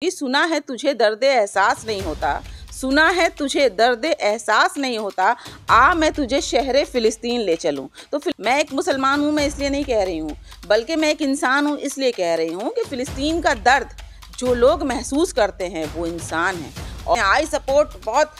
कि सुना है तुझे दर्द एहसास नहीं होता, सुना है तुझे दर्द एहसास नहीं होता, आ मैं तुझे शहरे फ़िलिस्तीन ले चलूं। तो मैं एक मुसलमान हूँ, मैं इसलिए नहीं कह रही हूँ, बल्कि मैं एक इंसान हूँ इसलिए कह रही हूँ कि फ़िलिस्तीन का दर्द जो लोग महसूस करते हैं वो इंसान हैं। और आई सपोर्ट बहुत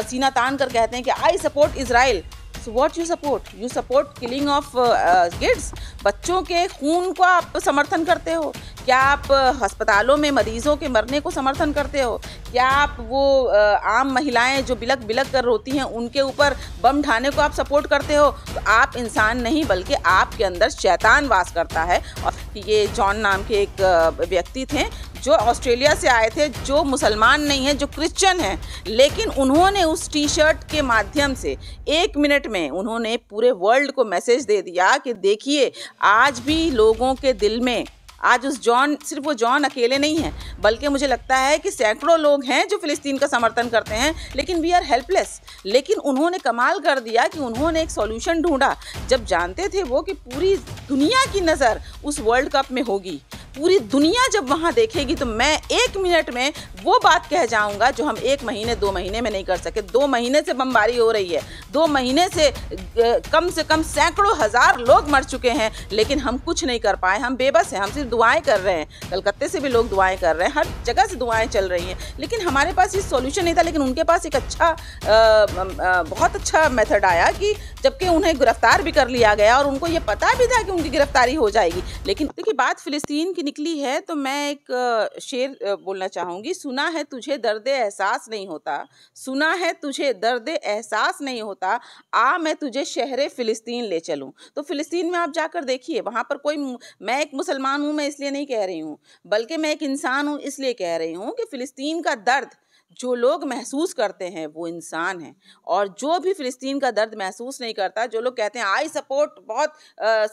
सीना तान कर कहते हैं कि I support Israel. So what you support? You support killing of kids. बच्चों के खून को आप समर्थन करते हो? क्या आप अस्पतालों में मरीजों के मरने को समर्थन करते हो? क्या आप वो आम महिलाएं जो बिलक बिलक कर रोती हैं उनके ऊपर बम ढाने को आप सपोर्ट करते हो? तो आप इंसान नहीं बल्कि आपके अंदर शैतान वास करता है। और ये जॉन नाम के एक व्यक्ति थे जो ऑस्ट्रेलिया से आए थे, जो मुसलमान नहीं हैं, जो क्रिश्चियन हैं, लेकिन उन्होंने उस टी शर्ट के माध्यम से 1 मिनट में उन्होंने पूरे वर्ल्ड को मैसेज दे दिया कि देखिए आज भी लोगों के दिल में, आज उस जॉन, सिर्फ वो जॉन अकेले नहीं हैं, बल्कि मुझे लगता है कि सैकड़ों लोग हैं जो फ़िलिस्तीन का समर्थन करते हैं, लेकिन वी आर हेल्पलेस। लेकिन उन्होंने कमाल कर दिया कि उन्होंने एक सॉल्यूशन ढूंढा। जब जानते थे वो कि पूरी दुनिया की नज़र उस वर्ल्ड कप में होगी, पूरी दुनिया जब वहाँ देखेगी, तो मैं 1 मिनट में वो बात कह जाऊँगा जो हम 1 महीने 2 महीने में नहीं कर सके। 2 महीने से बमबारी हो रही है, 2 महीने से कम सैकड़ों हज़ार लोग मर चुके हैं, लेकिन हम कुछ नहीं कर पाए। हम बेबस हैं, हम सिर्फ दुआएं कर रहे हैं। कलकत्ते से भी लोग दुआएं कर रहे हैं, हर जगह से दुआएं चल रही हैं, लेकिन हमारे पास ये सॉल्यूशन नहीं था। लेकिन उनके पास एक अच्छा बहुत अच्छा मेथड आया कि जबकि उन्हें गिरफ्तार भी कर लिया गया और उनको ये पता भी था कि उनकी गिरफ्तारी हो जाएगी। लेकिन देखिए बात फ़िलिस्तीन की निकली है तो मैं एक शेर बोलना चाहूँगी। सुना है तुझे दर्द एहसास नहीं होता, सुना है तुझे दर्द एहसास नहीं होता, आ मैं तुझे शहरे फ़िलिस्तीन ले चलूँ। तो फ़िलिस्तीन में आप जाकर देखिए, वहाँ पर कोई, मैं एक मुसलमान हूँ, मैं इसलिए नहीं कह रही हूँ, बल्कि मैं एक इंसान हूँ इसलिए कह रही हूँ कि फ़िलिस्तीन का दर्द जो लोग महसूस करते हैं वो इंसान हैं। और जो भी फ़िलिस्तीन का दर्द महसूस नहीं करता, जो लोग कहते हैं आई सपोर्ट, बहुत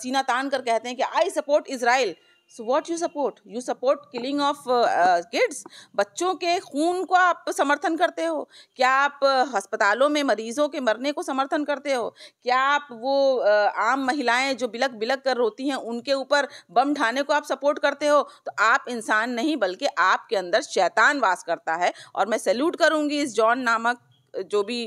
सीना तान कर कहते हैं कि I support Israel. So what you support? You support killing of kids. बच्चों के खून को आप समर्थन करते हो? क्या आप अस्पतालों में मरीजों के मरने को समर्थन करते हो? क्या आप वो आम महिलाएं जो बिलक बिलक कर रोती हैं उनके ऊपर बम ढाने को आप सपोर्ट करते हो? तो आप इंसान नहीं बल्कि आपके अंदर शैतान वास करता है। और मैं सैल्यूट करूंगी इस जॉन नामक, जो भी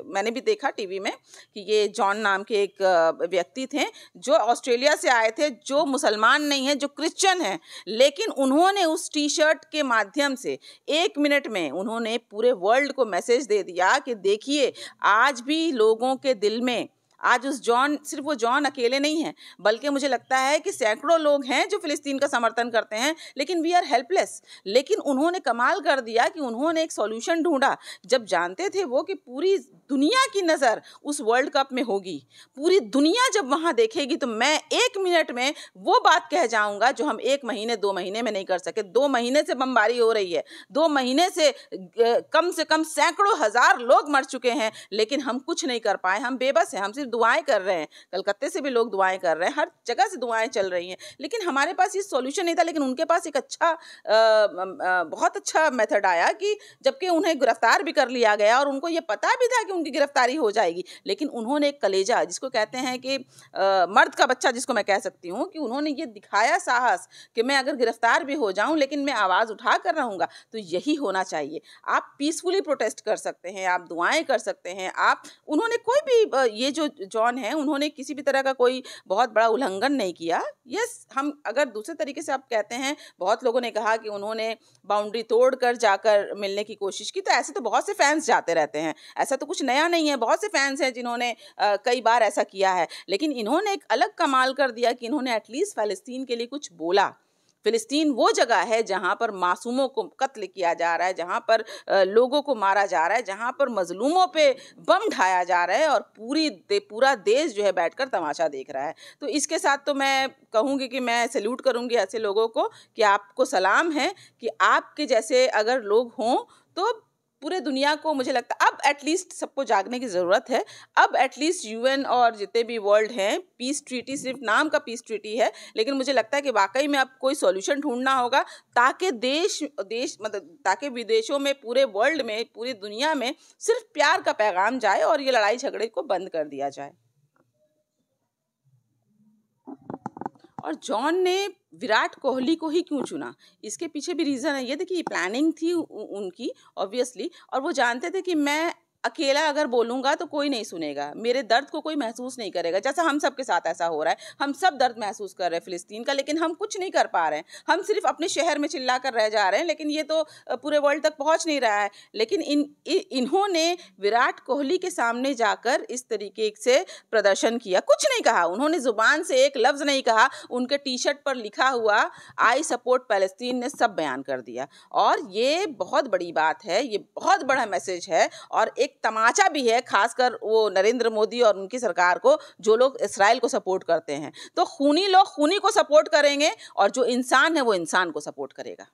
मैंने भी देखा टीवी में कि ये जॉन नाम के एक व्यक्ति थे जो ऑस्ट्रेलिया से आए थे, जो मुसलमान नहीं हैं, जो क्रिश्चियन हैं, लेकिन उन्होंने उस टी शर्ट के माध्यम से 1 मिनट में उन्होंने पूरे वर्ल्ड को मैसेज दे दिया कि देखिए आज भी लोगों के दिल में, आज उस जॉन, सिर्फ वो जॉन अकेले नहीं हैं, बल्कि मुझे लगता है कि सैकड़ों लोग हैं जो फ़िलिस्तीन का समर्थन करते हैं, लेकिन वी आर हेल्पलेस। लेकिन उन्होंने कमाल कर दिया कि उन्होंने एक सॉल्यूशन ढूंढा। जब जानते थे वो कि पूरी दुनिया की नज़र उस वर्ल्ड कप में होगी, पूरी दुनिया जब वहाँ देखेगी, तो मैं 1 मिनट में वो बात कह जाऊँगा जो हम 1 महीने 2 महीने में नहीं कर सके। 2 महीने से बमबारी हो रही है, 2 महीने से कम सैकड़ों हज़ार लोग मर चुके हैं, लेकिन हम कुछ नहीं कर पाए। हम बेबस हैं, हम सिर्फ दुआएं कर रहे हैं। कलकत्ते से भी लोग दुआएं कर रहे हैं, हर जगह से दुआएं चल रही हैं, लेकिन हमारे पास ये सॉल्यूशन नहीं था। लेकिन उनके पास एक अच्छा बहुत अच्छा मेथड आया कि जबकि उन्हें गिरफ्तार भी कर लिया गया और उनको ये पता भी था कि उनकी गिरफ्तारी हो जाएगी, लेकिन उन्होंने एक कलेजा, जिसको कहते हैं कि मर्द का बच्चा जिसको मैं कह सकती हूँ, कि उन्होंने ये दिखाया साहस कि मैं अगर गिरफ्तार भी हो जाऊँ लेकिन मैं आवाज़ उठा कर रहूँगा। तो यही होना चाहिए। आप पीसफुली प्रोटेस्ट कर सकते हैं, आप दुआएं कर सकते हैं, आप, उन्होंने कोई भी, ये जो जॉन है, उन्होंने किसी भी तरह का कोई बहुत बड़ा उल्लंघन नहीं किया। यस, हम अगर दूसरे तरीके से आप कहते हैं, बहुत लोगों ने कहा कि उन्होंने बाउंड्री तोड़कर जाकर मिलने की कोशिश की, तो ऐसे तो बहुत से फैंस जाते रहते हैं, ऐसा तो कुछ नया नहीं है। बहुत से फैंस हैं जिन्होंने कई बार ऐसा किया है, लेकिन इन्होंने एक अलग कमाल कर दिया कि इन्होंने एटलीस्ट फ़लस्तीन के लिए कुछ बोला। फ़िलिस्तीन वो जगह है जहाँ पर मासूमों को कत्ल किया जा रहा है, जहाँ पर लोगों को मारा जा रहा है, जहाँ पर मजलूमों पे बम ढाया जा रहा है, और पूरा देश जो है बैठकर तमाशा देख रहा है। तो इसके साथ तो मैं कहूँगी कि मैं सैल्यूट करूँगी ऐसे लोगों को कि आपको सलाम है कि आपके जैसे अगर लोग हों तो पूरे दुनिया को, मुझे लगता है अब एटलीस्ट सबको जागने की ज़रूरत है। अब एटलीस्ट यूएन और जितने भी वर्ल्ड हैं, पीस ट्रीटी सिर्फ नाम का पीस ट्रीटी है, लेकिन मुझे लगता है कि वाकई में अब कोई सॉल्यूशन ढूंढना होगा ताकि देश मतलब ताकि विदेशों में, पूरे वर्ल्ड में, पूरी दुनिया में सिर्फ प्यार का पैगाम जाए और ये लड़ाई झगड़े को बंद कर दिया जाए। और जॉन ने विराट कोहली को ही क्यों चुना? इसके पीछे भी रीज़न है। ये देखिए प्लानिंग थी उनकी ऑब्वियसली, और वो जानते थे कि मैं अकेला अगर बोलूँगा तो कोई नहीं सुनेगा, मेरे दर्द को कोई महसूस नहीं करेगा। जैसा हम सब के साथ ऐसा हो रहा है, हम सब दर्द महसूस कर रहे हैं फ़िलिस्तीन का, लेकिन हम कुछ नहीं कर पा रहे हैं। हम सिर्फ अपने शहर में चिल्ला कर रह जा रहे हैं, लेकिन ये तो पूरे वर्ल्ड तक पहुँच नहीं रहा है। लेकिन इन्होंने विराट कोहली के सामने जाकर इस तरीके से प्रदर्शन किया, कुछ नहीं कहा, उन्होंने ज़ुबान से एक लफ्ज़ नहीं कहा, उनके टी-शर्ट पर लिखा हुआ आई सपोर्ट पैलेस्टीन ने सब बयान कर दिया। और ये बहुत बड़ी बात है, ये बहुत बड़ा मैसेज है, और एक तमाचा भी है खासकर वो नरेंद्र मोदी और उनकी सरकार को, जो लोग इस्राइल को सपोर्ट करते हैं। तो खूनी लोग खूनी को सपोर्ट करेंगे और जो इंसान है वो इंसान को सपोर्ट करेगा।